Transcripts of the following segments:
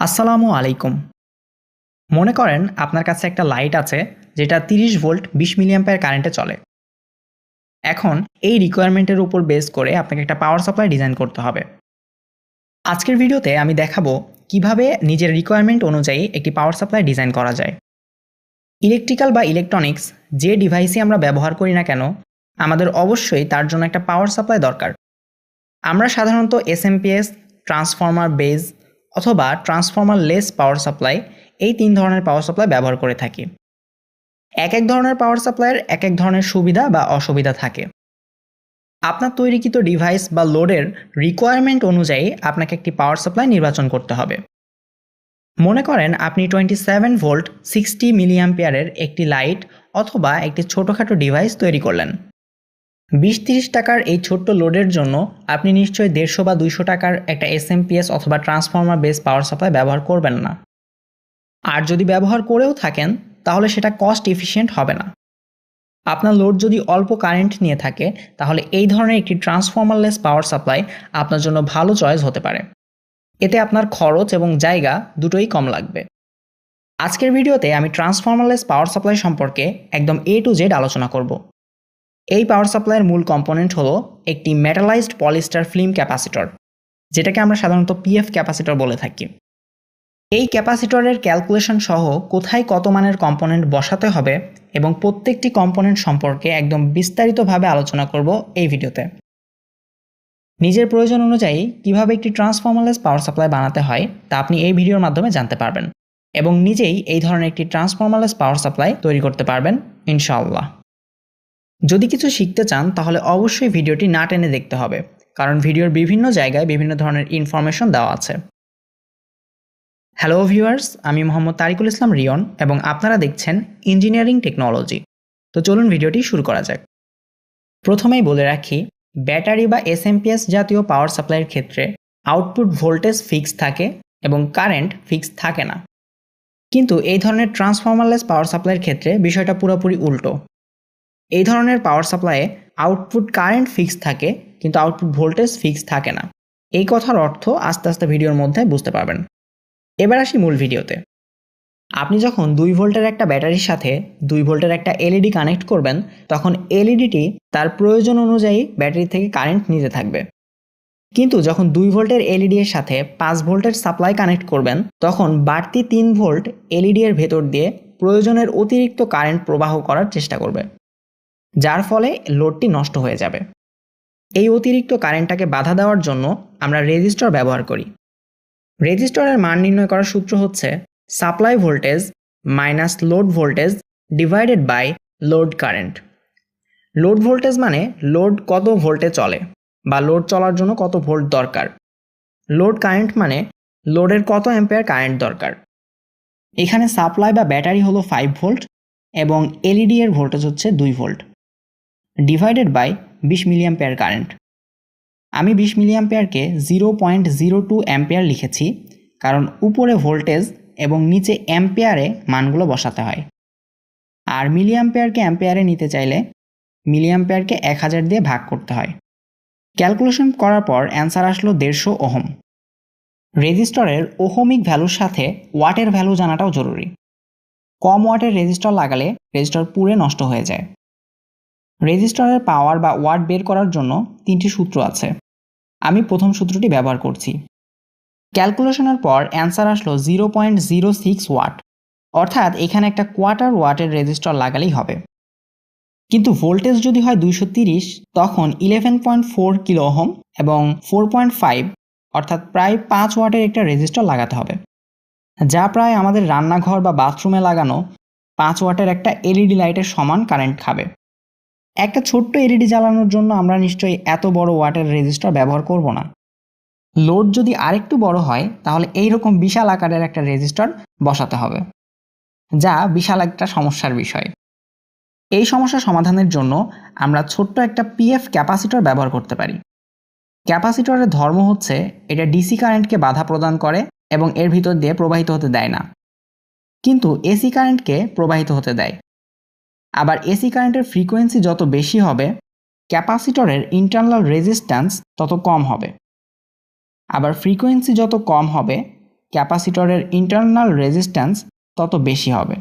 আসসালামু আলাইকুম। মনে করেন আপনার কাছে একটা লাইট আছে যেটা 30 ভোল্ট 20 মিলিঅ্যাম্পিয়ার কারেন্টে চলে। এখন এই রিকোয়ারমেন্টের উপর বেস করে আপনাকে একটা পাওয়ার সাপ্লাই ডিজাইন করতে হবে। আজকের ভিডিওতে আমি দেখাবো কিভাবে নিজের রিকোয়ারমেন্ট অনুযায়ী একটি পাওয়ার সাপ্লাই ডিজাইন করা যায়। ইলেকট্রিক্যাল বা ইলেকট্রনিক্স যে ডিভাইসই আমরা ব্যবহার করি না কেন, আমাদের অবশ্যই তার জন্য একটা পাওয়ার সাপ্লাই দরকার। আমরা সাধারণত এসএমপিএস, ট্রান্সফর্মার বেজ অথবা ট্রান্সফর্মার লেস পাওয়ার সাপ্লাই এই 3 ধরনের পাওয়ার সাপ্লাই ব্যবহার করে থাকি। এক এক ধরনের পাওয়ার সাপ্লাইয়ের এক এক ধরনের সুবিধা বা অসুবিধা থাকে। আপনার তৈরিকৃত ডিভাইস বা লোডের রিকোয়ারমেন্ট অনুযায়ী আপনাকে একটি পাওয়ার সাপ্লাই নির্বাচন করতে হবে। মনে করেন আপনি 27 ভোল্ট 60 মিলিঅ্যাম্পিয়ারের একটি লাইট অথবা একটি ছোটোখাটো ডিভাইস তৈরি করলেন। 20-30 টাকার এই ছোট্ট লোডের জন্য আপনি নিশ্চয়ই 150 বা 200 টাকার একটা এসএমপিএস অথবা ট্রান্সফর্মার বেস পাওয়ার সাপ্লাই ব্যবহার করবেন না। আর যদি ব্যবহার করেও থাকেন তাহলে সেটা কস্ট এফিশিয়েন্ট হবে না। আপনার লোড যদি অল্প কারেন্ট নিয়ে থাকে তাহলে এই ধরনের একটি ট্রান্সফর্মারলেস পাওয়ার সাপ্লাই আপনার জন্য ভালো চয়েস হতে পারে। এতে আপনার খরচ এবং জায়গা দুটোই কম লাগবে। আজকের ভিডিওতে আমি ট্রান্সফর্মারলেস পাওয়ার সাপ্লাই সম্পর্কে একদম A to Z আলোচনা করব। এই পাওয়ার সাপ্লাইয়ের মূল কম্পোনেন্ট হলো একটি মেটালাইজড পলিস্টার ফিল্ম ক্যাপাসিটর, যেটাকে আমরা সাধারণত পিএফ ক্যাপাসিটর বলে থাকি। এই ক্যাপাসিটরের ক্যালকুলেশন সহ কোথায় কত মানের কম্পোনেন্ট বসাতে হবে এবং প্রত্যেকটি কম্পোনেন্ট সম্পর্কে একদম বিস্তারিতভাবে আলোচনা করব এই ভিডিওতে। নিজের প্রয়োজন অনুযায়ী কিভাবে একটি ট্রান্সফর্মারলেস পাওয়ার সাপ্লাই বানাতে হয় তা আপনি এই ভিডিওর মাধ্যমে জানতে পারবেন এবং নিজেই এই ধরনের একটি ট্রান্সফর্মারলেস পাওয়ার সাপ্লাই তৈরি করতে পারবেন ইনশাআল্লাহ। যদি কিছু শিখতে চান তাহলে অবশ্যই ভিডিওটি না টেনে দেখতে হবে, কারণ ভিডিওর বিভিন্ন জায়গায় বিভিন্ন ধরনের ইনফরমেশন দেওয়া আছে। হ্যালো ভিউয়ার্স, আমি মোহাম্মদ তারিকুল ইসলাম রিয়ন এবং আপনারা দেখছেন ইঞ্জিনিয়ারিং টেকনোলজি। তো চলুন ভিডিওটি শুরু করা যাক। প্রথমেই বলে রাখি, ব্যাটারি বা এসএমপিএস জাতীয় পাওয়ার সাপ্লাইয়ের ক্ষেত্রে আউটপুট ভোল্টেজ ফিক্স থাকে এবং কারেন্ট ফিক্স থাকে না। কিন্তু এই ধরনের ট্রান্সফর্মারলেস পাওয়ার সাপ্লাইয়ের ক্ষেত্রে বিষয়টা পুরোপুরি উল্টো। এই ধরনের পাওয়ার সাপ্লাইয়ে আউটপুট কারেন্ট ফিক্স থাকে কিন্তু আউটপুট ভোল্টেজ ফিক্স থাকে না। এই কথার অর্থ আস্তে আস্তে ভিডিওর মধ্যে বুঝতে পারবেন। এবার আসি মূল ভিডিওতে। আপনি যখন 2 ভোল্টের একটা ব্যাটারির সাথে 2 ভোল্টের একটা এলইডি কানেক্ট করবেন, তখন এলইডিটি তার প্রয়োজন অনুযায়ী ব্যাটারি থেকে কারেন্ট নিতে থাকবে। কিন্তু যখন 2 ভোল্টের এলইডি এর সাথে 5 ভোল্টের সাপ্লাই কানেক্ট করবেন, তখন বাড়তি 3 ভোল্ট এলইডি এর ভেতর দিয়ে প্রয়োজনের অতিরিক্ত কারেন্ট প্রবাহ করার চেষ্টা করবে, যার ফলে লোডটি নষ্ট হয়ে যাবে। এই অতিরিক্ত কারেন্টটাকে বাধা দেওয়ার জন্য আমরা রেজিস্টর ব্যবহার করি। রেজিস্টরের মান নির্ণয় করার সূত্র হচ্ছে supply voltage minus load voltage divided by load current. Load voltage মানে লোড কত ভোল্টে চলে বা লোড চলার জন্য কত ভোল্ট দরকার। লোড কারেন্ট মানে লোডের কত অ্যাম্পিয়ার কারেন্ট দরকার। এখানে সাপ্লাই বা ব্যাটারি হলো 5 ভোল্ট এবং এলইডি এর ভোল্টেজ হচ্ছে 2 volt divided by 20 milliampere current. আমি 20 মিলিঅ্যাম্পিয়ারকে 0.02 অ্যাম্পিয়ার লিখেছি, কারণ উপরে ভোল্টেজ এবং নিচে অ্যাম্পিয়ারে মানগুলো বসাতে হয়। আর মিলিঅ্যাম্পিয়ারকে অ্যাম্পিয়ারে নিতে চাইলে মিলিঅ্যাম্পিয়ারকে 1000 দিয়ে ভাগ করতে হয়। ক্যালকুলেশন করার পর অ্যান্সার আসলো 150 ওহম। রেজিস্টরের ওহমিক ভ্যালুর সাথে ওয়াটের ভ্যালু জানাটাও জরুরি। কম ওয়াটের রেজিস্টর লাগালে রেজিস্টর পুড়ে নষ্ট হয়ে যায়। রেজিস্টরের পাওয়ার বা ওয়াট বের করার জন্য 3টি সূত্র আছে। আমি প্রথম সূত্রটি ব্যবহার করছি। ক্যালকুলেশনের পর অ্যান্সার আসলো 0.06 ওয়াট, অর্থাৎ এখানে একটা কোয়ার্টার ওয়াটের রেজিস্টর লাগালেই হবে। কিন্তু ভোল্টেজ যদি হয় 230, তখন 11.4 কিলো ওহম এবং 4.5 অর্থাৎ প্রায় 5 ওয়াটের একটা রেজিস্টর লাগাতে হবে, যা প্রায় আমাদের রান্নাঘর বা বাথরুমে লাগানো 5 ওয়াটের একটা এলইডি লাইটের সমান কারেন্ট খাবে। একটা ছোট্ট এলইডি জ্বালানোর জন্য আমরা নিশ্চয়ই এত বড় ওয়াটের রেজিস্টর ব্যবহার করব না। লোড যদি আরেকটু বড় হয় তাহলে এইরকম বিশাল আকারের একটা রেজিস্টর বসাতে হবে, যা বিশাল একটা সমস্যার বিষয়। এই সমস্যা সমাধানের জন্য আমরা ছোট্ট একটা পিএফ ক্যাপাসিটর ব্যবহার করতে পারি। ক্যাপাসিটরের ধর্ম হচ্ছে এটা ডিসি কারেন্টকে বাধা প্রদান করে এবং এর ভিতর দিয়ে প্রবাহিত হতে দেয় না, কিন্তু এসি কারেন্টকে প্রবাহিত হতে দেয়। আবার এসি কারেন্টের ফ্রিকোয়েন্সি যত বেশি হবে, ক্যাপাসিটরের ইন্টারনাল রেজিস্ট্যান্স তত কম হবে। আবার ফ্রিকোয়েন্সি যত কম হবে, ক্যাপাসিটরের ইন্টারনাল রেজিস্ট্যান্স তত বেশি হবে।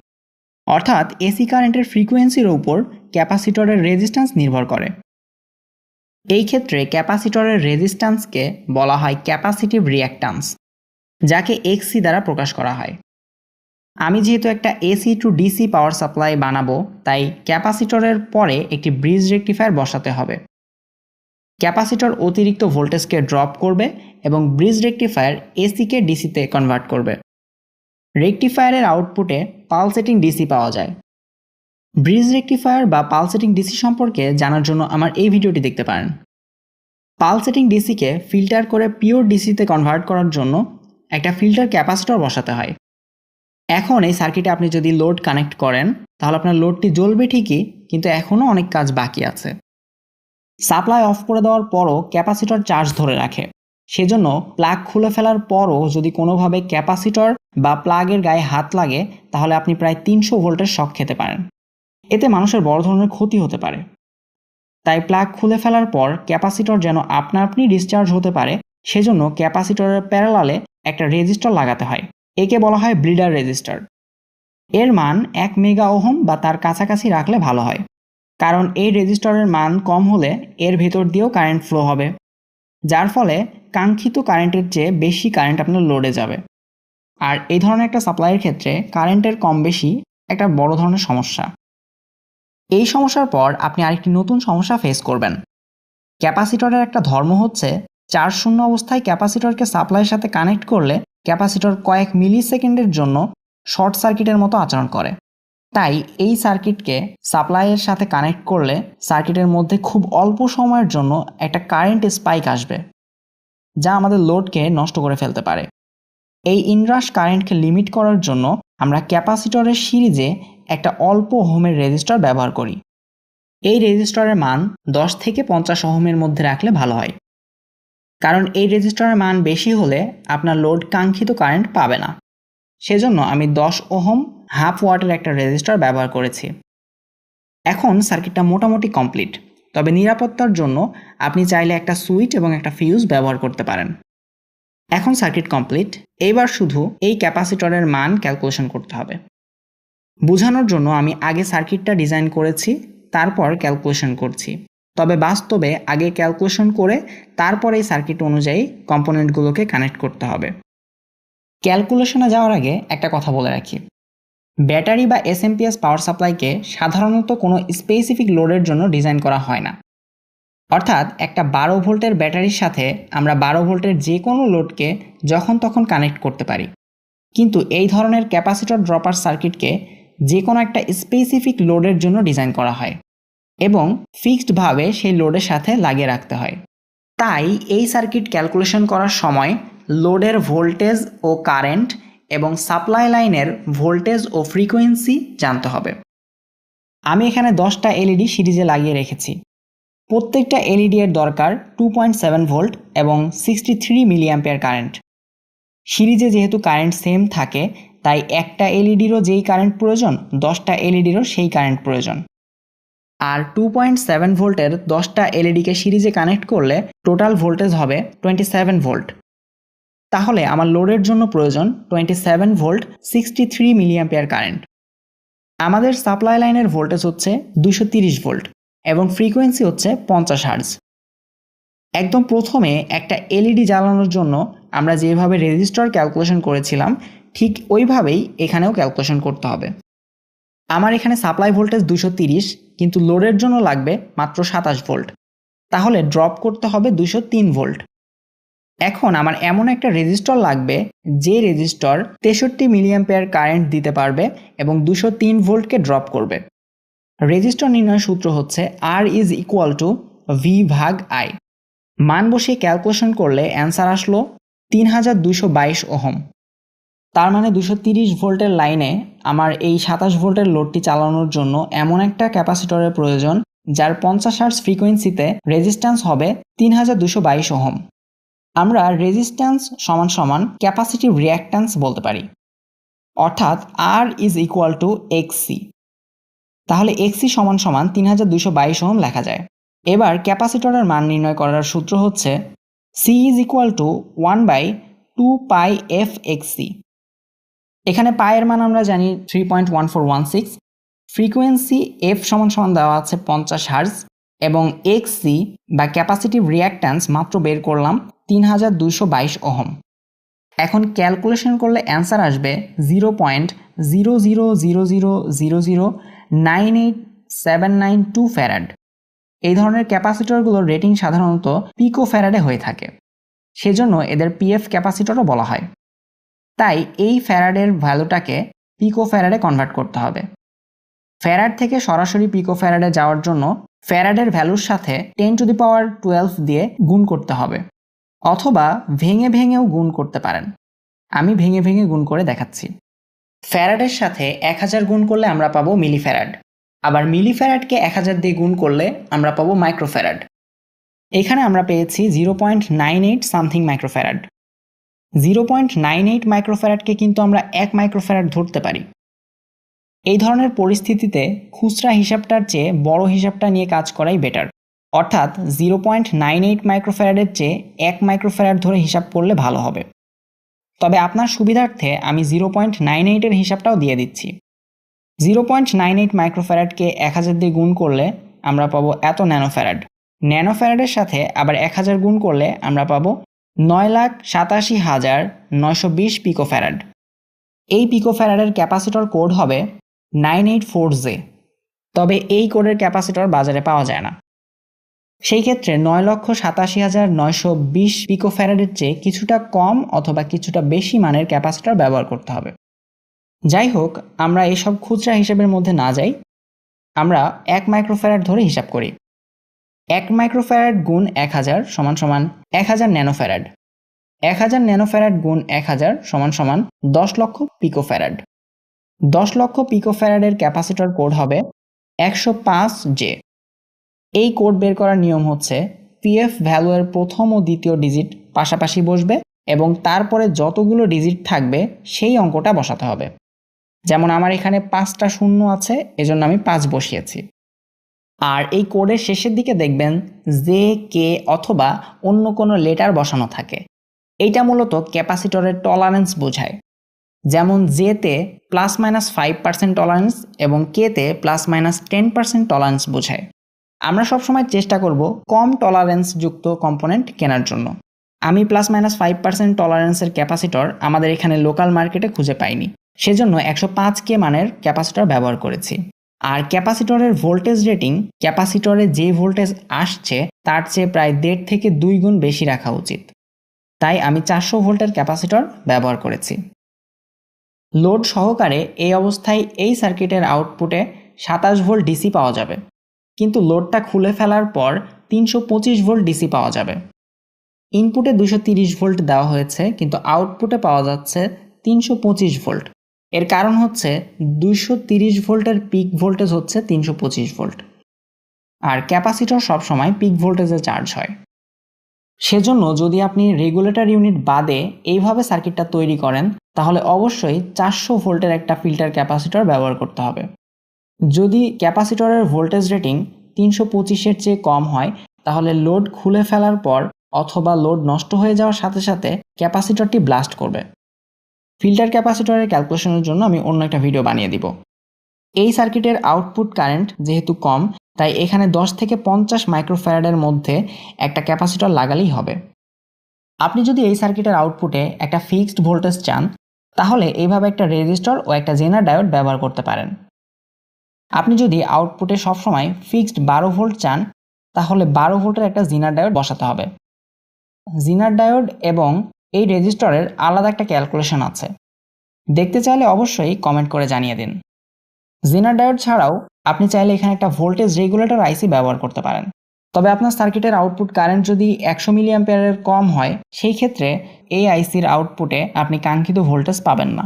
অর্থাৎ এসি কারেন্টের ফ্রিকোয়েন্সির উপর ক্যাপাসিটরের রেজিস্ট্যান্স নির্ভর করে। এই ক্ষেত্রে ক্যাপাসিটরের রেজিস্ট্যান্সকে বলা হয় ক্যাপাসিটিভ রিঅ্যাক্ট্যান্স, যাকে এক্সি দ্বারা প্রকাশ করা হয়। আমি যেহেতু একটা AC two DC power supply বানাবো, তাই ক্যাপাসিটরের পরে একটি ব্রিজ রেকটিফায়ার বসাতে হবে। ক্যাপাসিটর অতিরিক্ত ভোল্টেজকে ড্রপ করবে এবং ব্রিজ রেকটিফায়ার এসিকে ডিসিতে কনভার্ট করবে। রেকটিফায়ারের আউটপুটে পালসেটিং ডিসি পাওয়া যায়। ব্রিজ রেকটিফায়ার বা পালসেটিং ডিসি সম্পর্কে জানার জন্য আমার এই ভিডিওটি দেখতে পারেন। পালসেটিং ডিসিকে ফিল্টার করে পিওর ডিসিতে কনভার্ট করার জন্য একটা ফিল্টার ক্যাপাসিটর বসাতে হয়। এখন এই সার্কিটে আপনি যদি লোড কানেক্ট করেন তাহলে আপনার লোডটি জ্বলবে ঠিকই, কিন্তু এখনও অনেক কাজ বাকি আছে। সাপ্লাই অফ করে দেওয়ার পরও ক্যাপাসিটর চার্জ ধরে রাখে। সেজন্য প্লাগ খুলে ফেলার পরও যদি কোনোভাবে ক্যাপাসিটর বা প্লাগের গায়ে হাত লাগে তাহলে আপনি প্রায় 300 ভোল্টের শক খেতে পারেন। এতে মানুষের বড় ধরনের ক্ষতি হতে পারে। তাই প্লাগ খুলে ফেলার পর ক্যাপাসিটর যেন আপনা আপনি ডিসচার্জ হতে পারে, সেজন্য ক্যাপাসিটরের প্যারালালে একটা রেজিস্টার লাগাতে হয়। একে বলা হয় ব্রিডার রেজিস্টার। এর মান 1 মেগা ওহম বা তার কাছাকাছি রাখলে ভালো হয়, কারণ এই রেজিস্টারের মান কম হলে এর ভেতর দিয়েও কারেন্ট ফ্লো হবে, যার ফলে কাঙ্ক্ষিত কারেন্টের চেয়ে বেশি কারেন্ট আপনার লোডে যাবে। আর এই ধরনের একটা সাপ্লাইয়ের ক্ষেত্রে কারেন্টের কম বেশি একটা বড় ধরনের সমস্যা। এই সমস্যার পর আপনি আরেকটি নতুন সমস্যা ফেস করবেন। ক্যাপাসিটরের একটা ধর্ম হচ্ছে চার্জ শূন্য অবস্থায় ক্যাপাসিটরকে সাপ্লাইয়ের সাথে কানেক্ট করলে ক্যাপাসিটর কয়েক মিলি সেকেন্ডের জন্য শর্ট সার্কিটের মতো আচরণ করে। তাই এই সার্কিটকে সাপ্লাইয়ের সাথে কানেক্ট করলে সার্কিটের মধ্যে খুব অল্প সময়ের জন্য একটা কারেন্ট স্পাইক আসবে, যা আমাদের লোডকে নষ্ট করে ফেলতে পারে। এই ইনরাশ কারেন্টকে লিমিট করার জন্য আমরা ক্যাপাসিটরের সিরিজে একটা অল্প ওহমের রেজিস্টার ব্যবহার করি। এই রেজিস্টারের মান 10 থেকে 50 ওহমের মধ্যে রাখলে ভালো হয়, কারণ এই রেজিস্টারের মান বেশি হলে আপনার লোড কাঙ্ক্ষিত কারেন্ট পাবে না। সেজন্য আমি 10 ওহম হাফ ওয়াটের একটা রেজিস্টার ব্যবহার করেছি। এখন সার্কিটটা মোটামুটি কমপ্লিট, তবে নিরাপত্তার জন্য আপনি চাইলে একটা সুইচ এবং একটা ফিউজ ব্যবহার করতে পারেন। এখন সার্কিট কমপ্লিট, এবার শুধু এই ক্যাপাসিটরের মান ক্যালকুলেশন করতে হবে। বোঝানোর জন্য আমি আগে সার্কিটটা ডিজাইন করেছি, তারপর ক্যালকুলেশন করছি। তবে বাস্তবে আগে ক্যালকুলেশন করে তারপর এই সার্কিট অনুযায়ী কম্পোনেন্টগুলোকে কানেক্ট করতে হবে। ক্যালকুলেশনে যাওয়ার আগে একটা কথা বলে রাখি, ব্যাটারি বা এসএমপিএস পাওয়ার সাপ্লাইকে সাধারণত কোনো স্পেসিফিক লোডের জন্য ডিজাইন করা হয় না। অর্থাৎ একটা 12 ভোল্টের ব্যাটারির সাথে আমরা 12 ভোল্টের যে কোনো লোডকে যখন তখন কানেক্ট করতে পারি, কিন্তু এই ধরনের ক্যাপাসিটর ড্রপার সার্কিটকে যে কোনো একটা স্পেসিফিক লোডের জন্য ডিজাইন করা হয় এবং ফিক্সডভাবে সেই লোডের সাথে লাগিয়ে রাখতে হয়। তাই এই সার্কিট ক্যালকুলেশন করার সময় লোডের ভোল্টেজ ও কারেন্ট এবং সাপ্লাই লাইনের ভোল্টেজ ও ফ্রিকোয়েন্সি জানতে হবে। আমি এখানে 10টা এলইডি সিরিজে লাগিয়ে রেখেছি। প্রত্যেকটা এলইডি এর দরকার 2.7 ভোল্ট এবং 63 মিলি অ্যাম্পিয়ার কারেন্ট। সিরিজে যেহেতু কারেন্ট সেম থাকে, তাই একটা এলইডিরও যেই কারেন্ট প্রয়োজন 10টা এলইডিরও সেই কারেন্ট প্রয়োজন। আর 2.7 ভোল্টের 10টা এলইডিকে সিরিজে কানেক্ট করলে টোটাল ভোল্টেজ হবে 27 ভোল্ট। তাহলে আমার লোডের জন্য প্রয়োজন 27 ভোল্ট 63 মিলি অ্যাম্পিয়ার কারেন্ট। আমাদের সাপ্লাই লাইনের ভোল্টেজ হচ্ছে 230 ভোল্ট এবং ফ্রিকোয়েন্সি হচ্ছে 50 হার্জ। একদম প্রথমে একটা এলইডি জ্বালানোর জন্য আমরা যেভাবে রেজিস্টার ক্যালকুলেশন করেছিলাম ঠিক ওইভাবেই এখানেও ক্যালকুলেশন করতে হবে। আমার এখানে সাপ্লাই ভোল্টেজ 230, কিন্তু লোডের জন্য লাগবে মাত্র 27 ভোল্ট, তাহলে ড্রপ করতে হবে 203 ভোল্ট। এখন আমার এমন একটা রেজিস্টর লাগবে যে রেজিস্টর 63 মিলি অ্যাম্পিয়ার কারেন্ট দিতে পারবে এবং 203 ভোল্টকে ড্রপ করবে। রেজিস্টর নির্ণয়ের সূত্র হচ্ছে R is equal to V ভাগ I। মান বসিয়ে ক্যালকুলেশন করলে অ্যান্সার আসলো 3222 ওহম। তার মানে 230 ভোল্টের লাইনে আমার এই 27 ভোল্টের লোডটি চালানোর জন্য এমন একটা ক্যাপাসিটরের প্রয়োজন যার 50 হার্জ ফ্রিকোয়েন্সিতে রেজিস্ট্যান্স হবে 3222 ওহম। আমরা রেজিস্ট্যান্স সমান সমান ক্যাপাসিটিভ রিঅ্যাক্ট্যান্স বলতে পারি, অর্থাৎ R is equal to XC। তাহলে XC সমান সমান 3222 ওহম লেখা যায়। এবার ক্যাপাসিটরের মান নির্ণয় করার সূত্র হচ্ছে C is equal to 1/2 2πfxc। এখানে পায়ের মান আমরা জানি 3.1416, ফ্রিকোয়েন্সি এফ সমান দেওয়া আছে 50 হার্জ এবং এক্সসি বা ক্যাপাসিটিভ রিঅ্যাক্ট্যান্স মাত্র বের করলাম 3222 ওহম। এখন ক্যালকুলেশন করলে অ্যান্সার আসবে 0.00000098792 ফ্যারাড। এই ধরনের ক্যাপাসিটরগুলোর রেটিং সাধারণত পিকো ফ্যারাডে হয়ে থাকে, সেজন্য এদের পিএফ ক্যাপাসিটরও বলা হয়। তাই এই ফ্যারাডের ভ্যালুটাকে পিকো ফ্যারাডে কনভার্ট করতে হবে। ফ্যারাড থেকে সরাসরি পিকো ফ্যারাডে যাওয়ার জন্য ফ্যারাডের ভ্যালুর সাথে 10^12 দিয়ে গুণ করতে হবে, অথবা ভেঙে ভেঙেও গুণ করতে পারেন। আমি ভেঙে ভেঙে গুণ করে দেখাচ্ছি। ফ্যারাডের সাথে 1000 গুণ করলে আমরা পাবো মিলিফ্যারাড, আবার মিলিফ্যারাডকে 1000 দিয়ে গুণ করলে আমরা পাবো মাইক্রোফ্যারাড। এখানে আমরা পেয়েছি 0.98 সামথিং মাইক্রোফ্যারাড। 0.98 মাইক্রোফ্যারাডকে কিন্তু আমরা 1 মাইক্রোফ্যারাড ধরতে পারি। এই ধরনের পরিস্থিতিতে খুচরা হিসাবটার চেয়ে বড় হিসাবটা নিয়ে কাজ করাই বেটার, অর্থাৎ 0.98 মাইক্রোফ্যারাডের চেয়ে 1 মাইক্রোফ্যারাড ধরে হিসাব করলে ভালো হবে। তবে আপনার সুবিধার্থে আমি 0.98 এর হিসাবটাও দিয়ে দিচ্ছি। 0.98 মাইক্রোফ্যারাডকে 1000 দিয়ে গুণ করলে আমরা পাবো এত ন্যানোফ্যারাড। ন্যানোফ্যারাডের সাথে আবার 1000 গুণ করলে আমরা পাবো 9,87,920 পিকোফ্যারাড। এই পিকোফ্যারাডের ক্যাপাসিটর কোড হবে 984J। তবে এই কোডের ক্যাপাসিটর বাজারে পাওয়া যায় না। সেই ক্ষেত্রে 9,87,920 পিকোফ্যারাডের চেয়ে কিছুটা কম অথবা কিছুটা বেশি মানের ক্যাপাসিটর ব্যবহার করতে হবে। যাই হোক, আমরা এসব খুচরা হিসাবের মধ্যে না যাই, আমরা 1 মাইক্রোফ্যারাড ধরে হিসাব করি। 1 মাইক্রোফ্যারাড গুণ 1000 সমান 1000 ন্যানোফ্যারাড। 1000 ন্যানোফ্যারাড গুণ 1000 সমান 10 লক্ষ পিকোফ্যারাড। 10 লক্ষ পিকোফ্যারাডের ক্যাপাসিটর কোড হবে 105J। এই কোড বের করার নিয়ম হচ্ছে পিএফ ভ্যালুয়ের প্রথম ও দ্বিতীয় ডিজিট পাশাপাশি বসবে এবং তারপরে যতগুলো ডিজিট থাকবে সেই অঙ্কটা বসাতে হবে। যেমন আমার এখানে 5টা শূন্য আছে, এজন্য আমি 5 বসিয়েছি। আর এই কোডের শেষের দিকে দেখবেন জে, কে অথবা অন্য কোনো লেটার বসানো থাকে। এইটা মূলত ক্যাপাসিটরের টলারেন্স বোঝায়। যেমন জেতে +-5% টলারেন্স এবং কেতে +-10% টলারেন্স বোঝায়। আমরা সবসময় চেষ্টা করব কম টলারেন্স যুক্ত কম্পোনেন্ট কেনার জন্য। আমি +-5% টলারেন্সের ক্যাপাসিটর আমাদের এখানে লোকাল মার্কেটে খুঁজে পাইনি, সেজন্য 105K মানের ক্যাপাসিটর ব্যবহার করেছি। আর ক্যাপাসিটরের ভোল্টেজ রেটিং ক্যাপাসিটরে যে ভোল্টেজ আসছে তার চেয়ে প্রায় 1.5 থেকে 2 গুণ বেশি রাখা উচিত। তাই আমি 400 ভোল্টের ক্যাপাসিটর ব্যবহার করেছি। লোড সহকারে এই অবস্থায় এই সার্কিটের আউটপুটে 27 ভোল্ট ডিসি পাওয়া যাবে, কিন্তু লোডটা খুলে ফেলার পর 325 ভোল্ট ডিসি পাওয়া যাবে। ইনপুটে 230 ভোল্ট দেওয়া হয়েছে, কিন্তু আউটপুটে পাওয়া যাচ্ছে 325 ভোল্ট। এর কারণ হচ্ছে 230 ভোল্টের পিক ভোল্টেজ হচ্ছে 325 ভোল্ট, আর ক্যাপাসিটর সবসময় পিক ভোল্টেজে চার্জ হয়। সেজন্য যদি আপনি রেগুলেটর ইউনিট বাদে এইভাবে সার্কিটটা তৈরি করেন তাহলে অবশ্যই 400 ভোল্টের একটা ফিল্টার ক্যাপাসিটর ব্যবহার করতে হবে। যদি ক্যাপাসিটরের ভোল্টেজ রেটিং 325-এর চেয়ে কম হয় তাহলে লোড খুলে ফেলার পর অথবা লোড নষ্ট হয়ে যাওয়ার সাথে সাথে ক্যাপাসিটরটি ব্লাস্ট করবে। ফিল্টার ক্যাপাসিটরের ক্যালকুলেশনের জন্য আমি অন্য একটা ভিডিও বানিয়ে দিব। এই সার্কিটের আউটপুট কারেন্ট যেহেতু কম, তাই এখানে 10 থেকে 50 মাইক্রোফ্যারাডের মধ্যে একটা ক্যাপাসিটর লাগালেই হবে। আপনি যদি এই সার্কিটের আউটপুটে একটা ফিক্সড ভোল্টেজ চান তাহলে এইভাবে একটা রেজিস্টর ও একটা জেনার ডায়োড ব্যবহার করতে পারেন। আপনি যদি আউটপুটে সবসময় ফিক্সড 12 ভোল্ট চান তাহলে 12 ভোল্টের একটা জিনার ডায়োড বসাতে হবে। জিনার ডায়োড এবং এই রেজিস্টরের আলাদা একটা ক্যালকুলেশন আছে, দেখতে চাইলে অবশ্যই কমেন্ট করে জানিয়ে দিন। জিনার ডায়োড ছাড়াও আপনি চাইলে এখানে একটা ভোল্টেজ রেগুলেটর আইসি ব্যবহার করতে পারেন। তবে আপনার সার্কিটের আউটপুট কারেন্ট যদি 100 মিলিঅ্যাম্পিয়ারের কম হয় সেই ক্ষেত্রে এই আইসির আউটপুটে আপনি কাঙ্ক্ষিত ভোল্টেজ পাবেন না।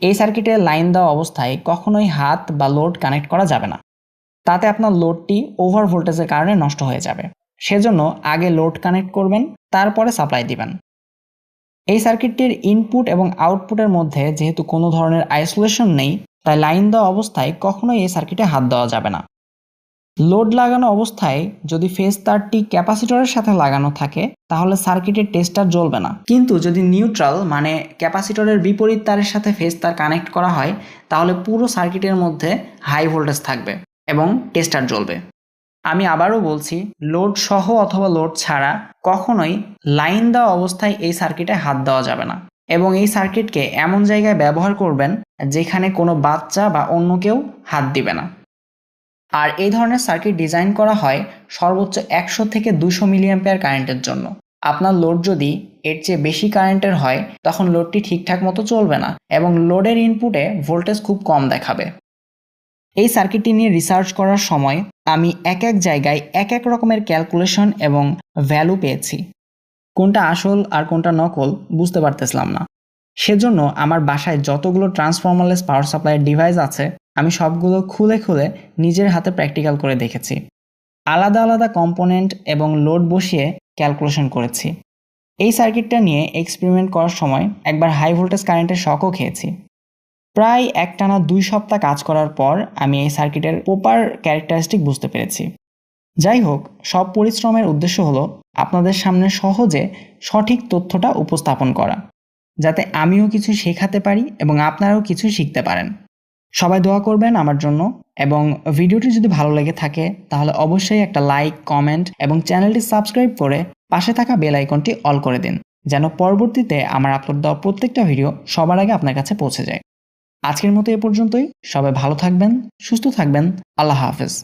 এই সার্কিটে লাইন দেওয়া অবস্থায় কখনোই হাত বা লোড কানেক্ট করা যাবে না, তাতে আপনার লোডটি ওভার ভোল্টেজের কারণে নষ্ট হয়ে যাবে। সেজন্য আগে লোড কানেক্ট করবেন, তারপরে সাপ্লাই দিবেন। এই সার্কিটটির ইনপুট এবং আউটপুটের মধ্যে যেহেতু কোনো ধরনের আইসোলেশন নেই, তাই লাইন দেওয়া অবস্থায় কখনোই এই সার্কিটে হাত দেওয়া যাবে না। লোড লাগানো অবস্থায় যদি ফেজ তারটি ক্যাপাসিটরের সাথে লাগানো থাকে তাহলে সার্কিটের টেস্টার জ্বলবে না, কিন্তু যদি নিউট্রাল মানে ক্যাপাসিটরের বিপরীত তারের সাথে ফেজ তার কানেক্ট করা হয় তাহলে পুরো সার্কিটের মধ্যে হাই ভোল্টেজ থাকবে এবং টেস্টার জ্বলবে। আমি আবারও বলছি, লোড সহ অথবা লোড ছাড়া কখনোই লাইন দেওয়া অবস্থায় এই সার্কিটে হাত দেওয়া যাবে না, এবং এই সার্কিটকে এমন জায়গায় ব্যবহার করবেন যেখানে কোনো বাচ্চা বা অন্য কেউ হাত দিবে না। আর এই ধরনের সার্কিট ডিজাইন করা হয় সর্বোচ্চ 100 থেকে 200 মিলিঅ্যাম্পিয়ার কারেন্টের জন্য। আপনার লোড যদি এর চেয়ে বেশি কারেন্টের হয় তখন লোডটি ঠিকঠাক মতো চলবে না এবং লোডের ইনপুটে ভোল্টেজ খুব কম দেখাবে। এই সার্কিটটি নিয়ে রিসার্চ করার সময় আমি এক এক জায়গায় এক এক রকমের ক্যালকুলেশন এবং ভ্যালু পেয়েছি, কোনটা আসল আর কোনটা নকল বুঝতে পারতেছিলাম না। সেজন্য আমার বাসায় যতগুলো ট্রান্সফরমারলেস পাওয়ার সাপ্লাইয়ের ডিভাইস আছে আমি সবগুলো খুলে খুলে নিজের হাতে প্র্যাকটিক্যাল করে দেখেছি, আলাদা আলাদা কম্পোনেন্ট এবং লোড বসিয়ে ক্যালকুলেশন করেছি। এই সার্কিটটা নিয়ে এক্সপেরিমেন্ট করার সময় একবার হাই ভোল্টেজ কারেন্টের শকও খেয়েছি। প্রায় একটানা 2 সপ্তাহ কাজ করার পর আমি এই সার্কিটের প্রপার ক্যারেক্টারিস্টিক বুঝতে পেরেছি। যাই হোক, সব পরিশ্রমের উদ্দেশ্য হলো আপনাদের সামনে সহজে সঠিক তথ্যটা উপস্থাপন করা, যাতে আমিও কিছু শেখাতে পারি এবং আপনারাও কিছু শিখতে পারেন। সবাই দোয়া করবেন আমার জন্য, এবং ভিডিওটি যদি ভালো লেগে থাকে তাহলে অবশ্যই একটা লাইক, কমেন্ট এবং চ্যানেলটি সাবস্ক্রাইব করে পাশে থাকা বেল আইকনটি অল করে দিন, যেন পরবর্তীতে আমার আপলোড দেওয়া প্রত্যেকটা ভিডিও সবার আগে আপনার কাছে পৌঁছে যায়। আজকের মতো এ পর্যন্তই। সবাই ভালো থাকবেন, সুস্থ থাকবেন। আল্লাহ হাফেজ।